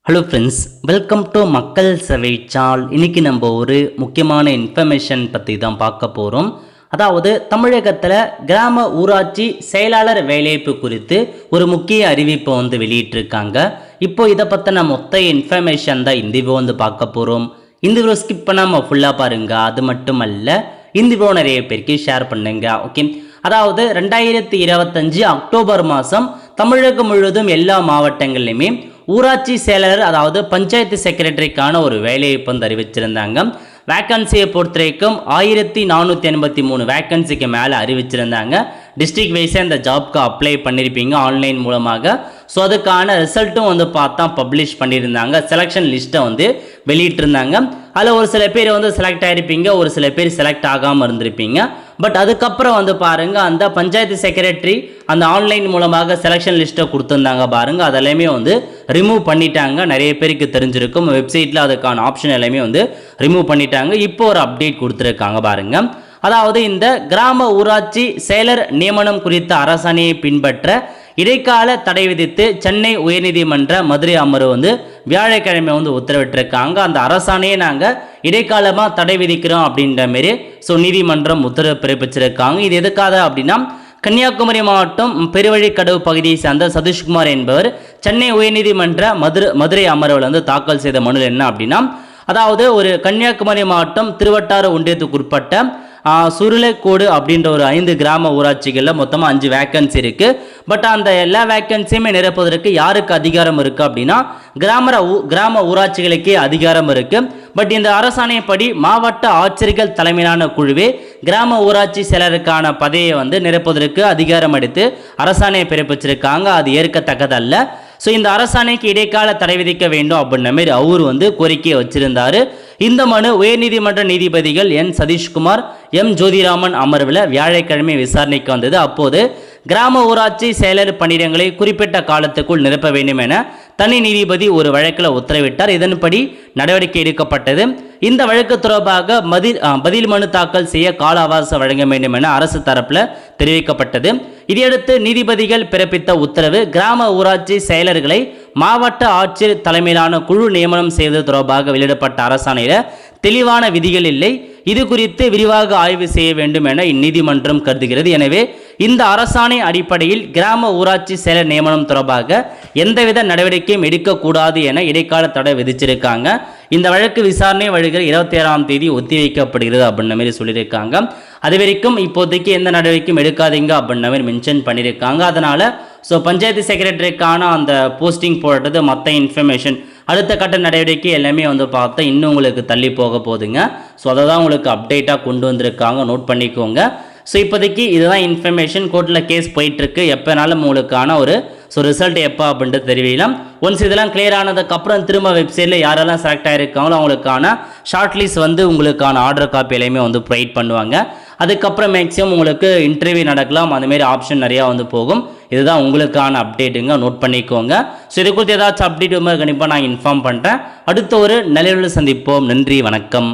Hello friends, welcome to மக்கள் சேவை channel. இன்றைக்கி நம்ம ஒரு முக்கியமான இன்ஃபர்மேஷன் பற்றி தான் பார்க்க போகிறோம். அதாவது தமிழகத்தில் கிராம ஊராட்சி செயலாளர் வேலைவாய்ப்பு குறித்து ஒரு முக்கிய அறிவிப்பை வெளியிட்டிருக்காங்க. இப்போ இதை பற்றின மொத்த இன்ஃபர்மேஷன் தான் இந்த வீடியோ பார்க்க போகிறோம். இந்த வீடியோ ஸ்கிப் பண்ணாமல் ஃபுல்லாக பாருங்கள். அது மட்டும் அல்ல, இந்த வீடியோ நிறைய பேருக்கு ஷேர் பண்ணுங்க. ஓகே, அதாவது 2025 அக்டோபர் மாதம் தமிழகம் முழுவதும் எல்லா மாவட்டங்கள்லையுமே ஊராட்சி செயலர் அதாவது பஞ்சாயத்து செக்ரட்டரிக்கான ஒரு வேலைவாய்ப்பு அறிவிச்சிருந்தாங்க. வேக்கன்சியை பொறுத்த வரைக்கும் 1483 வேக்கன்சிக்கு மேலே அறிவிச்சிருந்தாங்க. டிஸ்ட்ரிக்ட் வைஸாக இந்த ஜாப்க்கு அப்ளை பண்ணியிருப்பீங்க ஆன்லைன் மூலமாக. ஸோ அதுக்கான ரிசல்ட்டும் பார்த்தா பப்ளிஷ் பண்ணியிருந்தாங்க. செலெக்ஷன் லிஸ்ட்டை வெளியிட்டிருந்தாங்க. அதில் ஒரு சில பேர் செலக்ட் ஆகிருப்பீங்க, ஒரு சில பேர் செலக்ட் ஆகாமல் இருந்திருப்பீங்க. பட் அதுக்கப்புறம் பாருங்கள், அந்த பஞ்சாயத்து செக்ரட்டரி அந்த ஆன்லைன் மூலமாக செலெக்ஷன் லிஸ்ட்டை கொடுத்துருந்தாங்க பாருங்கள். அதெல்லாமே ரிமூவ் பண்ணிட்டாங்க. நிறைய பேருக்கு தெரிஞ்சிருக்கும், வெப்சைட்டில் அதுக்கான ஆப்ஷன் எல்லாமே ரிமூவ் பண்ணிட்டாங்க. இப்போ ஒரு அப்டேட் கொடுத்துருக்காங்க பாருங்கள். அதாவது இந்த கிராம ஊராட்சி செயலர் நியமனம் குறித்த அரசாணையை பின்பற்ற இடைக்கால தடை விதித்து சென்னை உயர்நீதிமன்ற மதுரை அமர்வு வியாழக்கிழமை உத்தரவிட்டிருக்காங்க. அந்த அரசாணையை நாங்கள் இடைக்காலமாக தடை விதிக்கிறோம் அப்படின்ற மாரி நீதிமன்றம் உத்தரவு பிறப்பிச்சிருக்காங்க. இது எதுக்காக அப்படின்னா, கன்னியாகுமரி மாவட்டம் பெருவழிக்கடவு பகுதியை சேர்ந்த சதீஷ்குமார் என்பவர் சென்னை உயர்நீதிமன்ற மதுரை அமர்வில் தாக்கல் செய்த மனு என்ன அப்படின்னா, அதாவது ஒரு கன்னியாகுமரி மாவட்டம் திருவட்டாறு ஒன்றியத்துக்கு உட்பட்ட சுருளைக்கோடு அப்படின்ற ஒரு 5 கிராம ஊராட்சிகளில் மொத்தமாக 5 வேக்கன்சி இருக்குது. பட் அந்த எல்லா வேக்கன்சியுமே நிரப்புவதற்கு யாருக்கு அதிகாரம் இருக்குது அப்படின்னா, கிராம ஊராட்சிகளுக்கே அதிகாரம் இருக்குது. பட் இந்த அரசாணைப்படி மாவட்ட ஆட்சியர்கள் தலைமையிலான குழுவே கிராம ஊராட்சி செயலருக்கான பதவியை நிரப்புவதற்கு அதிகாரம் அளித்து அரசாணையை பிறப்பிச்சிருக்காங்க. அது ஏற்கத்தக்கதல்ல. ஸோ இந்த அரசாணைக்கு இடைக்கால தடை விதிக்க வேண்டும் அப்படின்ற மாதிரி அவர் கோரிக்கையை வச்சிருந்தார். இந்த மனு உயர்நீதிமன்ற நீதிபதிகள் என் சதீஷ்குமார், எம் ஜோதிராமன் அமர்வில் வியாழக்கிழமை விசாரணைக்கு வந்தது. அப்போது கிராம ஊராட்சி செயலர் பணியிடங்களை குறிப்பிட்ட காலத்துக்குள் நிரப்ப வேண்டும் என தனி நீதிபதி ஒரு வழக்கில் உத்தரவிட்டார். இதன்படி நடவடிக்கை எடுக்கப்பட்டது. இந்த வழக்கு தொடர்பாக பதில் மனு தாக்கல் செய்ய கால அவகாசம் வழங்க வேண்டும் என அரசு தரப்பில் தெரிவிக்கப்பட்டது. இதையடுத்து நீதிபதிகள் பிறப்பித்த உத்தரவு, கிராம ஊராட்சி செயலர்களை மாவட்ட ஆட்சியர் தலைமையிலான குழு நியமனம் செய்வது தொடர்பாக வெளியிடப்பட்ட அரசாணையில் தெளிவான விதிகள் இல்லை. இது குறித்து விரிவாக ஆய்வு செய்ய வேண்டும் என இந்நீதிமன்றம் கருதுகிறது. எனவே இந்த அரசாணை அடிப்படையில் கிராம ஊராட்சி செயலர் நியமனம் தொடர்பாக எந்தவித நடவடிக்கையும் எடுக்கக்கூடாது என இடைக்கால தடை விதிச்சிருக்காங்க. இந்த வழக்கு விசாரணை வருகிற 27ஆம் தேதி ஒத்திவைக்கப்படுகிறது அப்படின்ற மாதிரி சொல்லியிருக்காங்க. அது வரைக்கும் இப்போதைக்கு எந்த நடவடிக்கையும் எடுக்காதீங்க அப்படின்ற மாதிரி மென்ஷன் பண்ணியிருக்காங்க. அதனால் பஞ்சாயத்து செக்ரட்டரிக்கான அந்த போஸ்டிங் போடுறது, மற்ற இன்ஃபர்மேஷன், அடுத்த கட்ட நடவடிக்கை எல்லாமே பார்த்தா இன்னும் உங்களுக்கு தள்ளி போக போகுதுங்க. ஸோ அதை தான் உங்களுக்கு அப்டேட்டாக கொண்டு வந்திருக்காங்க, நோட் பண்ணிக்கோங்க. ஸோ இப்போதைக்கு இதுதான் இன்ஃபர்மேஷன். கோர்ட்டில் கேஸ் போயிட்டுருக்கு. எப்போனாலும் உங்களுக்கான ஒரு ரிசல்ட் எப்போ அப்படின்ட்டு தெரியலாம். ஒன்ஸ் இதெல்லாம் கிளியர் ஆனதுக்கப்புறம் திரும்ப வெப்சைட்டில் யாரெல்லாம் செலக்ட் ஆகிருக்காங்களோ அவங்களுக்கான ஷார்ட் லிஸ்ட் உங்களுக்கான ஆர்டர் காப்பி எல்லாமே ப்ரொவைட் பண்ணுவாங்க. அதுக்கப்புறம் மேக்ஸிமம் உங்களுக்கு இன்டர்வியூ நடக்கலாம். அதுமாரி ஆப்ஷன் நிறையா போகும். இதுதான் உங்களுக்கான அப்டேட்டுங்க, நோட் பண்ணிக்கோங்க. ஸோ இது குறித்து ஏதாச்சும் அப்டேட் கண்டிப்பாக நான் இன்ஃபார்ம் பண்ணுறேன். அடுத்த ஒரு நிலையில் சந்திப்போம். நன்றி, வணக்கம்.